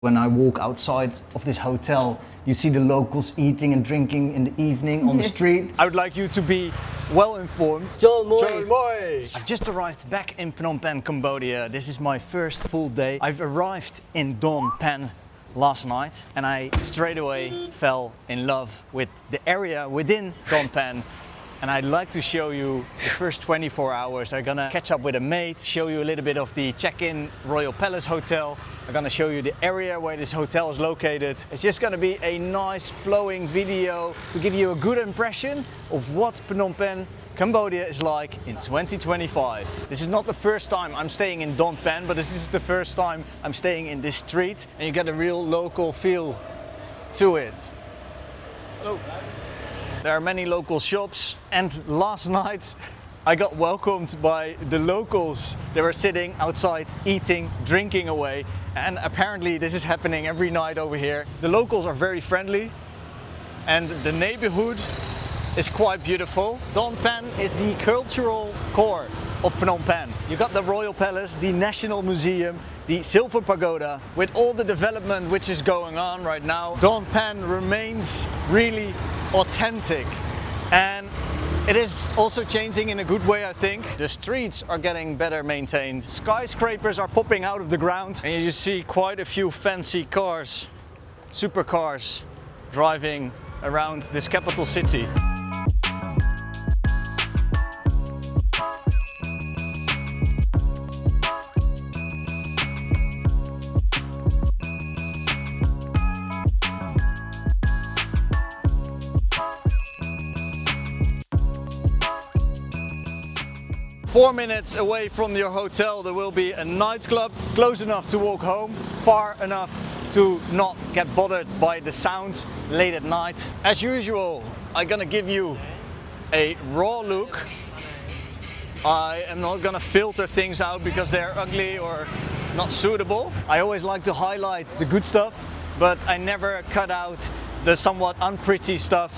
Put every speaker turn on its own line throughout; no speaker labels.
When I walk outside of this hotel, you see the locals eating and drinking in the evening on the street. I would like you to be well informed. I've just arrived back in Phnom Penh, Cambodia. This is my first full day. I've arrived in Daun Penh last night and I straight away fell in love with the area within Daun Penh. And I'd like to show you the first 24 hours. I'm gonna catch up with a mate, show you a little bit of the check-in Royal Palace Hotel. I'm gonna show you the area where this hotel is located. It's just gonna be a nice flowing video to give you a good impression of what Phnom Penh, Cambodia is like in 2025. This is not the first time I'm staying in Daun Penh, but this is the first time I'm staying in this street and you get a real local feel to it. Hello. There are many local shops and last night I got welcomed by the locals. They were sitting outside eating, drinking away, and apparently this is happening every night over here. The locals are very friendly and the neighborhood is quite beautiful. Daun Penh is the cultural core of Phnom Penh. You got the Royal Palace, the National Museum, the Silver Pagoda. With all the development which is going on right now, Daun Penh remains really authentic, and it is also changing in a good way, I think. The streets are getting better maintained. Skyscrapers are popping out of the ground and you just see quite a few fancy cars, supercars, driving around this capital city. 4 minutes away from your hotel there will be a nightclub, close enough to walk home, far enough to not get bothered by the sound late at night. As usual, I'm gonna give you a raw look. I am not gonna filter things out because they're ugly or not suitable. I always like to highlight the good stuff, but I never cut out the somewhat unpretty stuff,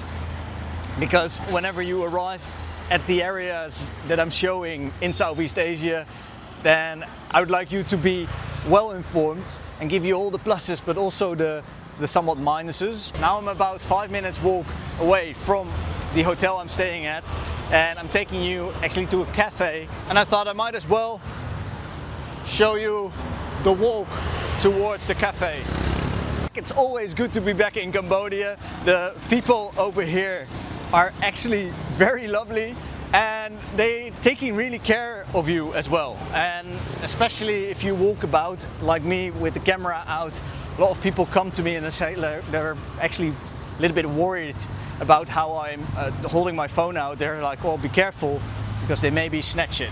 because whenever you arrive at the areas that I'm showing in Southeast Asia, then I would like you to be well informed and give you all the pluses but also the somewhat minuses. Now I'm about 5 minutes walk away from the hotel I'm staying at and I'm taking you actually to a cafe, and I thought I might as well show you the walk towards the cafe. It's always good to be back in Cambodia. The people over here are actually very lovely and they taking really care of you as well, and especially if you walk about like me with the camera out, a lot of people come to me and they say they're actually a little bit worried about how I'm holding my phone out. They're like, well, be careful because they maybe snatch it.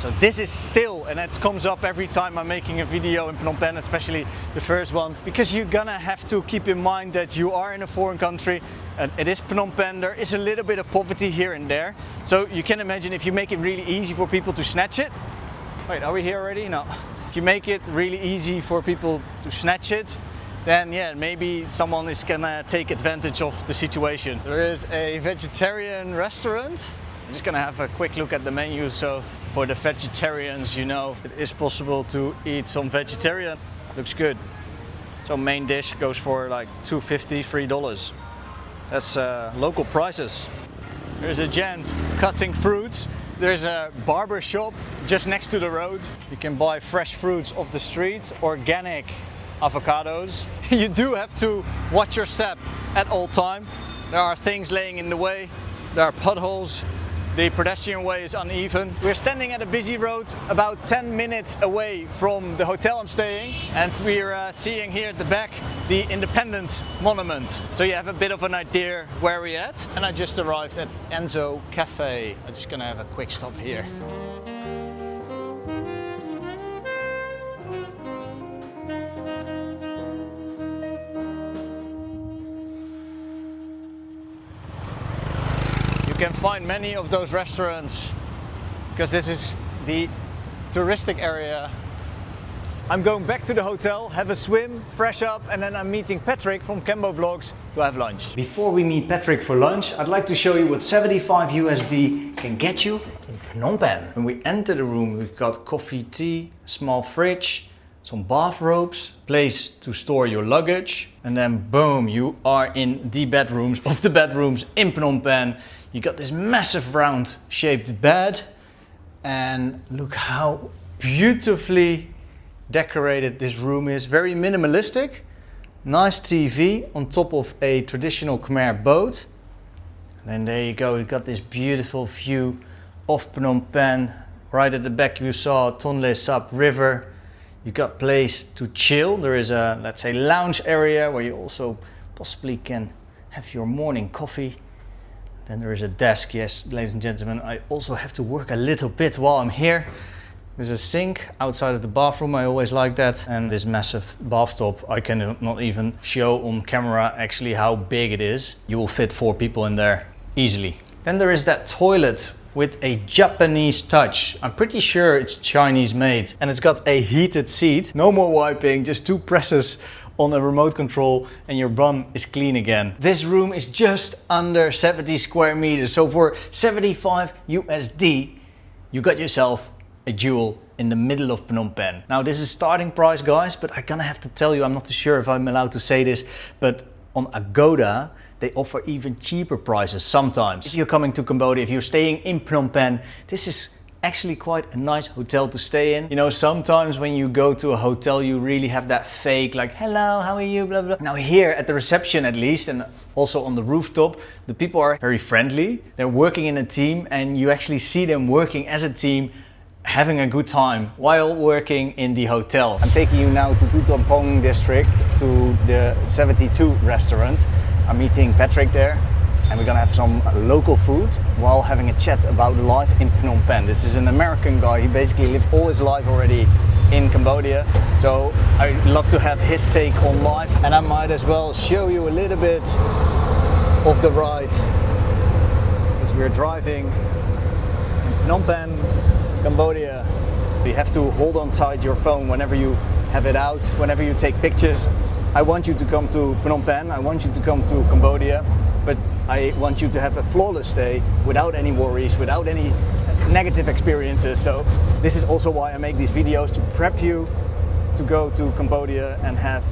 So this is still, and it comes up every time I'm making a video in Phnom Penh, especially the first one, because you're gonna have to keep in mind that you are in a foreign country and it is Phnom Penh. There is a little bit of poverty here and there. So you can imagine if you make it really easy for people to snatch it. Wait, are we here already? No. If you make it really easy for people to snatch it, then yeah, maybe someone is gonna take advantage of the situation. There is a vegetarian restaurant. I'm just gonna have a quick look at the menu. So for the vegetarians, you know, it is possible to eat some vegetarian. Looks good. So main dish goes for like $2.50, $3. That's local prices. There's a gent cutting fruits. There's a barber shop just next to the road. You can buy fresh fruits off the street, organic avocados. You do have to watch your step at all time. There are things laying in the way. There are potholes. The pedestrian way is uneven. We're standing at a busy road about 10 minutes away from the hotel I'm staying, and we're seeing here at the back the Independence Monument. So you have a bit of an idea where we're at. And I just arrived at Enzo Cafe. I'm just gonna have a quick stop here. You can find many of those restaurants because this is the touristic area. I'm going back to the hotel, have a swim, fresh up, and then I'm meeting Patrick from Cambo Vlogs to have lunch. Before we meet Patrick for lunch, I'd like to show you what 75 USD can get you in Phnom Penh. When we enter the room, we've got coffee, tea, small fridge, some bathrobes, place to store your luggage, and then boom, you are in the bedrooms of the bedrooms in Phnom Penh. You got this massive round shaped bed, and look how beautifully decorated this room is. Very minimalistic, nice TV on top of a traditional Khmer boat. And then there you go, you got this beautiful view of Phnom Penh. Right at the back you saw Tonle Sap River. You got place to chill. There is a, let's say, lounge area where you also possibly can have your morning coffee. Then there is a desk. Yes, ladies and gentlemen, I also have to work a little bit while I'm here. There's a sink outside of the bathroom. I always like that. And this massive bathtub. I can not even show on camera actually how big it is. You will fit 4 people in there easily. Then there is that toilet with a Japanese touch. I'm pretty sure it's Chinese made, and it's got a heated seat. No more wiping, just 2 presses on a remote control and your bum is clean again. This room is just under 70 square meters. So for 75 USD, you got yourself a jewel in the middle of Phnom Penh. Now this is starting price, guys, but I'm gonna have to tell you, I'm not too sure if I'm allowed to say this, but on Agoda, they offer even cheaper prices sometimes. If you're coming to Cambodia, if you're staying in Phnom Penh, this is actually quite a nice hotel to stay in. You know, sometimes when you go to a hotel, you really have that fake, like, hello, how are you, blah, blah. Now here at the reception at least, and also on the rooftop, the people are very friendly. They're working in a team, and you actually see them working as a team, having a good time while working in the hotel. I'm taking you now to Toul Tum Pong district, to the 72 restaurant. I'm meeting Patrick there, and we're gonna have some local food while having a chat about life in Phnom Penh. This is an American guy. He basically lived all his life already in Cambodia, so I love to have his take on life, and I might as well show you a little bit of the ride as we're driving in Phnom Penh, Cambodia. You have to hold on tight your phone whenever you have it out, whenever you take pictures. I want you to come to Phnom Penh, I want you to come to Cambodia, but I want you to have a flawless stay without any worries, without any negative experiences. So this is also why I make these videos, to prep you to go to Cambodia and have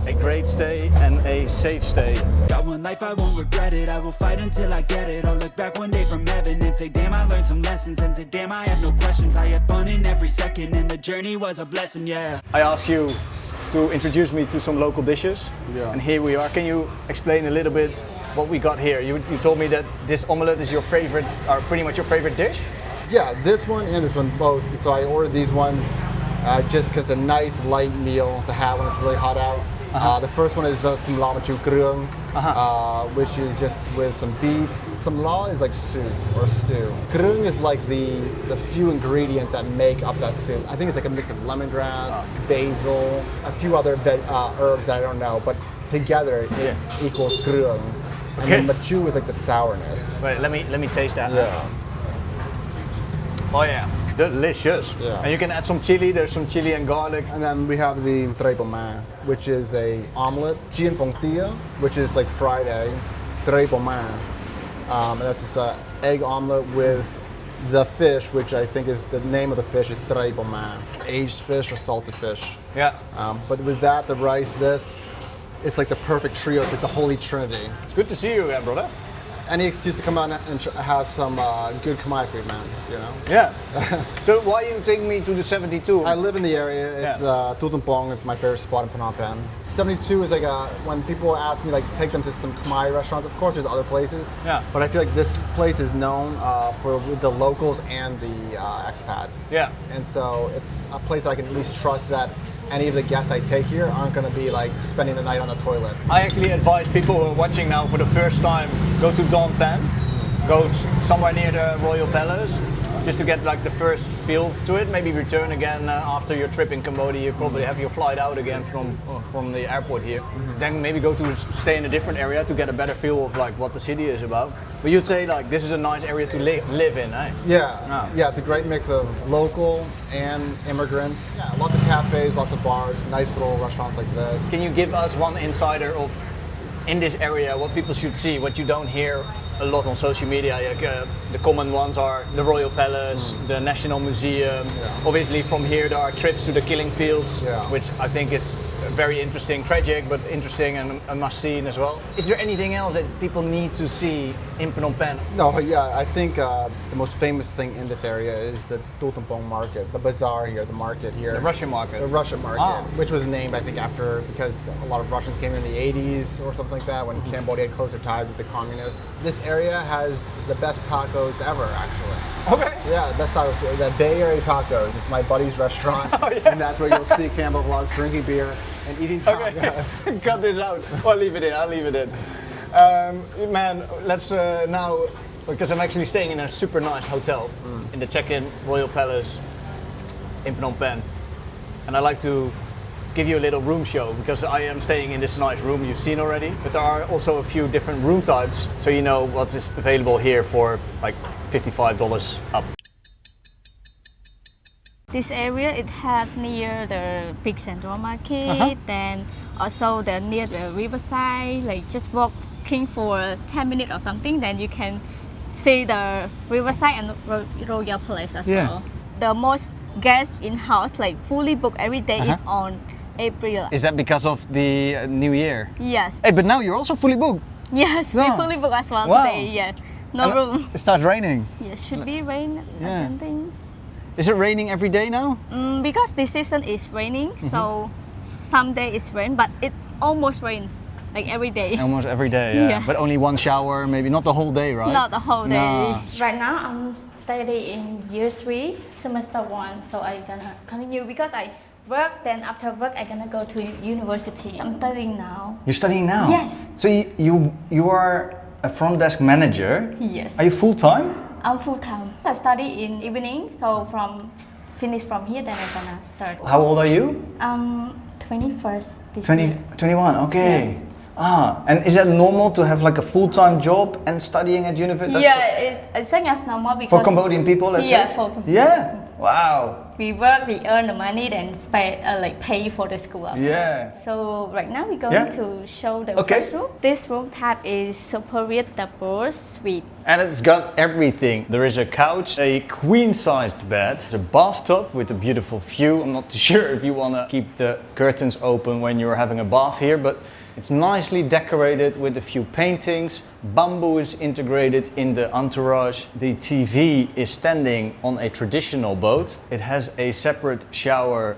a great stay and a safe stay.
Got one life, I won't regret it. I will fight until I get it. I'll look back one day from heaven and say, damn, I learned some lessons, and say, damn, I had no questions. I had fun in every second, and the journey was a blessing, yeah.
I asked you to introduce me to some local dishes, and here we are. Can you explain a little bit what we got here? You told me that this omelette is your favorite, or pretty much your favorite dish?
Yeah, this one and this one both. So I ordered these ones just because it's a nice light meal to have when it's really hot out. The first one is the some la machu krung, which is just with some beef. Some la is like soup or stew. Krung is like the few ingredients that make up that soup. I think it's like a mix of lemongrass, basil, a few other herbs that I don't know, but together it equals krung. And then machu is like the sourness.
Wait, let me taste that.
Yeah.
Oh yeah, delicious.
Yeah.
And you can add some chili. There's some chili and garlic.
And then we have the Tre Bom Ma, which is a omelet. Chien Pong Tia, which is like fried egg. Tre Bom Ma. And that's this egg omelet with the fish, which I think is the name of the fish is Tre Bom Ma. Aged fish or salted fish.
Yeah.
But with that, the rice, it's like the perfect trio. It's like the holy trinity.
It's good to see you again, brother.
Any excuse to come out and have some good Khmer food, man, you know?
Yeah. So why are you taking me to the 72?
I live in the area. It's Toul Tum Pong. It's my favorite spot in Phnom Penh. 72 is like when people ask me, like, take them to some Khmer restaurants. Of course, there's other places. Yeah. But I feel like this place is known for the locals and the expats. Yeah. And so it's a place I can at least trust that any of the guests I take here aren't going to be like spending the night on the toilet.
I actually advise people who are watching now for the first time, go to Daun Penh, go somewhere near the Royal Palace, just to get like the first feel to it. Maybe return again after your trip in Cambodia. You probably have your flight out again from the airport here. Then maybe go to stay in a different area to get a better feel of like what the city is about. But you'd say like this is a nice area to live in, eh?
Yeah, yeah, it's a great mix of local and immigrants. Yeah, lots of cafes, lots of bars, nice little restaurants like this.
Can you give us one insider of in this area what people should see, what you don't hear a lot on social media. Like, the common ones are the Royal Palace, the National Museum. Obviously from here there are trips to the killing fields, which I think it's very interesting, tragic, but interesting and a must see as well. Is there anything else that people need to see in Phnom Penh?
No, yeah, I think the most famous thing in this area is the Toul Tum Pong market, the bazaar here, the market here.
The Russian market?
The Russian market, which was named, I think, after, because a lot of Russians came in the 80s or something like that, when Cambodia had closer ties with the communists. This area has the best tacos ever, actually.
Okay.
Yeah, best tacos, the Bay Area Tacos. It's my buddy's restaurant, and that's where you'll see Cambo vlogs drinking beer and eating tacos.
Okay. Cut this out. I'll leave it in. Man, let's now, because I'm actually staying in a super nice hotel in the check-in Royal Palace in Phnom Penh, and I like to give you a little room show because I am staying in this nice room you've seen already, but there are also a few different room types, so you know what is available here for like $55 up.
This area it have near the big central market, then also the near the riverside, like just walking for 10 minutes or something, then you can see the riverside and Royal Palace as well. The most guests in house, like fully booked every day, is on April.
Is that because of the New Year?
Yes.
Hey, but now you're also fully booked.
Yes, we fully booked as well today. Yeah, no room.
It starts raining.
Yeah, should be rain. I don't think.
Is it raining every day now?
Because this season is raining, so some day it's rain, but it almost rain like every day.
Almost every day, yeah.
Yes.
But only one shower, maybe not the whole day, right?
Not the whole day.
No.
Right now I'm studying in year 3, semester 1, so I'm gonna continue because I work, then after work I'm gonna go to university. I'm studying now.
You're studying now?
Yes.
So you are a front desk manager?
Yes.
Are you full-time?
I'm full-time. I study in evening, so finish from here, then I'm gonna start.
How old are you?
I'm 21st this year.
21, okay. Yeah. And is that normal to have like a full-time job and studying at university?
Yeah, I think that's normal because...
For Cambodian people, let's say?
Yeah, for Cambodian.
Yeah? Wow.
We work, we earn the money, then pay for the school as well.
Yeah.
So right now we're going to show the first room. This room type is superior double suite.
And it's got everything. There is a couch, a queen-sized bed, there's a bathtub with a beautiful view. I'm not too sure if you want to keep the curtains open when you're having a bath here, but it's nicely decorated with a few paintings. Bamboo is integrated in the entourage. The TV is standing on a traditional boat. It has a separate shower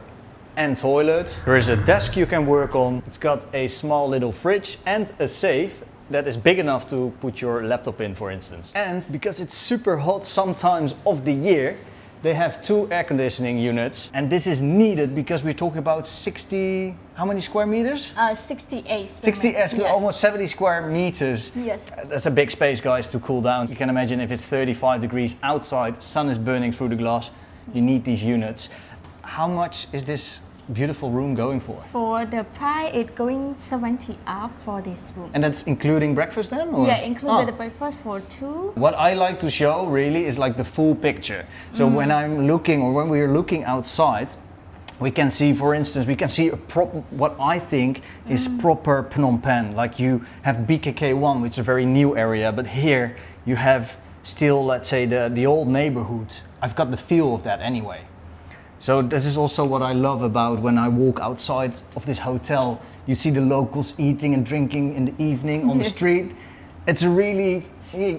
and toilet. There is a desk you can work on. It's got a small little fridge and a safe that is big enough to put your laptop in, for instance. And because it's super hot sometimes of the year, they have 2 air conditioning units, and this is needed because we're talking about 60, how many square meters?
68.
60, almost 70 square meters.
Yes.
That's a big space, guys, to cool down. You can imagine if it's 35 degrees outside, sun is burning through the glass, you need these units. How much is this beautiful room going for?
For the price, it's going 70 up for this room.
And that's including breakfast then? Or?
Yeah, included the breakfast for 2.
What I like to show really is like the full picture. So when I'm looking, or when we're looking outside, we can see, for instance, what I think is proper Phnom Penh. Like you have BKK1, which is a very new area, but here you have still, let's say, the old neighborhood. I've got the feel of that anyway. So this is also what I love about when I walk outside of this hotel. You see the locals eating and drinking in the evening on the street. It's really,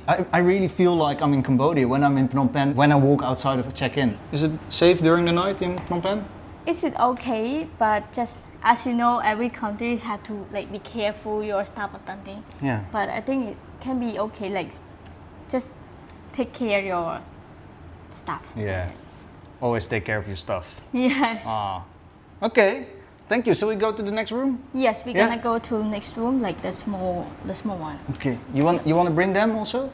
I really feel like I'm in Cambodia when I'm in Phnom Penh, when I walk outside of a check-in. Is it safe during the night in Phnom Penh?
Is it okay? But just as you know, every country have to be careful your stuff or something.
Yeah.
But I think it can be okay. Just take care of your stuff.
Yeah. Always take care of your stuff.
Yes.
Okay. Thank you. So we go to the next room?
Yes, we're gonna go to next room, like the small one.
Okay. You want to bring them also?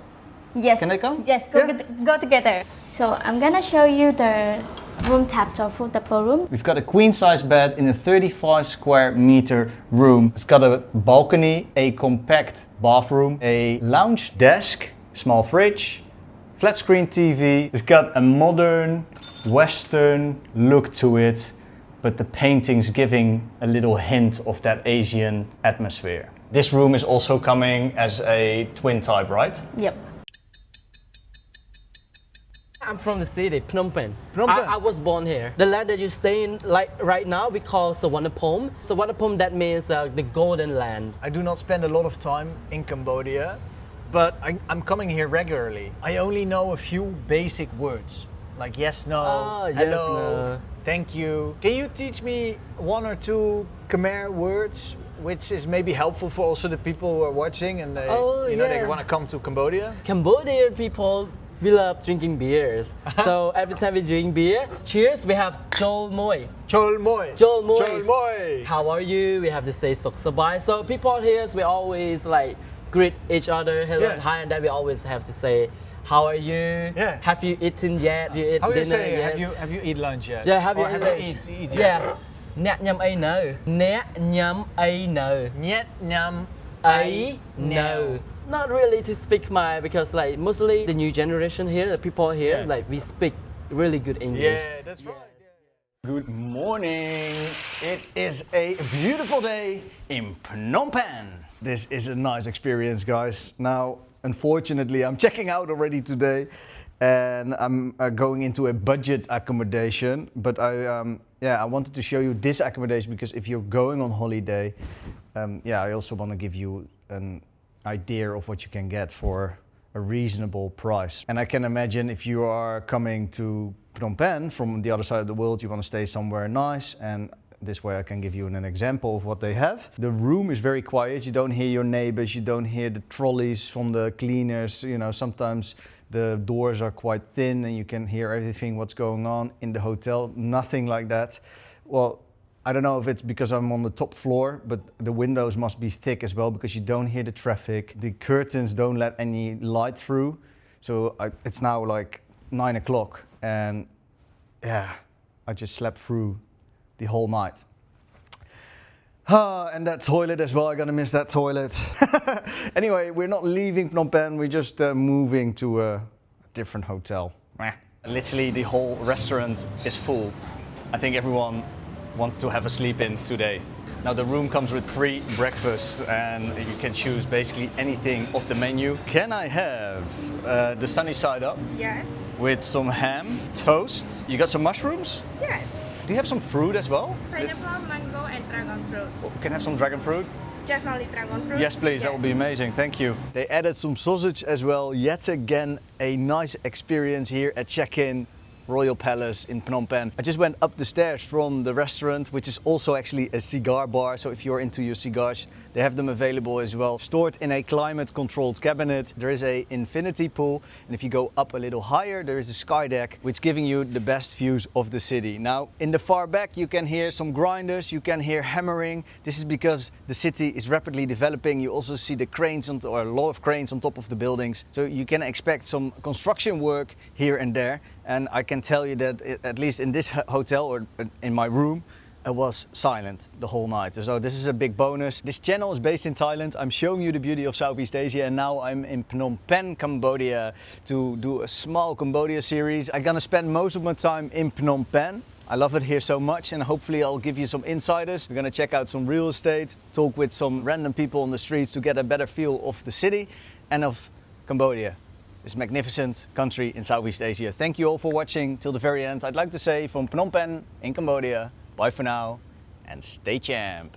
Yes.
Can they come?
Yes. Go together. So I'm gonna show you the room types of full double room.
We've got a queen-size bed in a 35 square meter room. It's got a balcony, a compact bathroom, a lounge desk, small fridge, flat screen TV. It's got a modern Western look to it, but the paintings giving a little hint of that Asian atmosphere. This room is also coming as a twin type, right?
Yep.
I'm from the city, Phnom Penh.
Phnom Penh.
I was born here. The land that you stay in, like right now, we call Sawanapom. Sawanapom, that means the golden land.
I do not spend a lot of time in Cambodia, but I'm coming here regularly. I only know a few basic words, like yes, no,
Yes,
hello,
no.
thank you. Can you teach me one or two Khmer words, which is maybe helpful for also the people who are watching and they, they want to come to Cambodia?
Cambodian people, we love drinking beers. So every time we drink beer, cheers, we have Chol Moi.
Chol Moi.
Chol Moi.
Chol Moi.
How are you? We have to say Sok Sabai. So people here, we always like greet each other, hello and hi, and then we always have to say, how are you?
Yeah.
Have you eaten yet? Have you eaten
How do you
dinner
say,
yet?
have you eaten lunch yet?
Yeah, have you
Or
eaten
eat yet?
Yeah. Nét nhâm ai nơ. Nét nhâm ai nơ.
Nyet nyam
I know. Not really to speak Khmer because like mostly the new generation here, the people here, like we speak really good English.
Yeah, that's right. Good morning. It is a beautiful day in Phnom Penh. This is a nice experience, guys. Now, unfortunately, I'm checking out already today and I'm going into a budget accommodation, but I wanted to show you this accommodation because if you're going on holiday, I also want to give you an idea of what you can get for a reasonable price. And I can imagine if you are coming to Phnom Penh from the other side of the world, you want to stay somewhere nice, and this way I can give you an example of what they have. The room is very quiet. You don't hear your neighbors, you don't hear the trolleys from the cleaners. You know, sometimes the doors are quite thin and you can hear everything what's going on in the hotel. Nothing like that. Well, I don't know if it's because I'm on the top floor, but the windows must be thick as well because you don't hear the traffic. The curtains don't let any light through. So it's now like 9 o'clock and I just slept through the whole night. And that toilet as well, I'm gonna miss that toilet. Anyway, we're not leaving Phnom Penh, we're just moving to a different hotel. Literally the whole restaurant is full. I think everyone wants to have a sleep in today. Now the room comes with free breakfast and you can choose basically anything off the menu. Can I have the sunny side up?
Yes.
With some ham, toast. You got some mushrooms?
Yes.
Do you have some fruit as well?
Pineapple, mango, and dragon fruit.
Can I have some dragon fruit?
Just only dragon fruit?
Yes, please. That would be amazing. Thank you. They added some sausage as well. Yet again, a nice experience here at check-in Royal Palace in Phnom Penh. I just went up the stairs from the restaurant, which is also actually a cigar bar. So if you're into your cigars, they have them available as well. Stored in a climate controlled cabinet. There is a infinity pool. And if you go up a little higher, there is a sky deck, which is giving you the best views of the city. Now, in the far back, you can hear some grinders, you can hear hammering. This is because the city is rapidly developing. You also see the cranes, or a lot of cranes on top of the buildings. So you can expect some construction work here and there. And I can tell you that at least in this hotel or in my room, it was silent the whole night. So this is a big bonus. This channel is based in Thailand. I'm showing you the beauty of Southeast Asia, and now I'm in Phnom Penh, Cambodia to do a small Cambodia series. I'm gonna spend most of my time in Phnom Penh. I love it here so much, and hopefully I'll give you some insiders. We're gonna check out some real estate, talk with some random people on the streets to get a better feel of the city and of Cambodia. This magnificent country in Southeast Asia. Thank you all for watching till the very end. I'd like to say from Phnom Penh in Cambodia, bye for now and stay champ.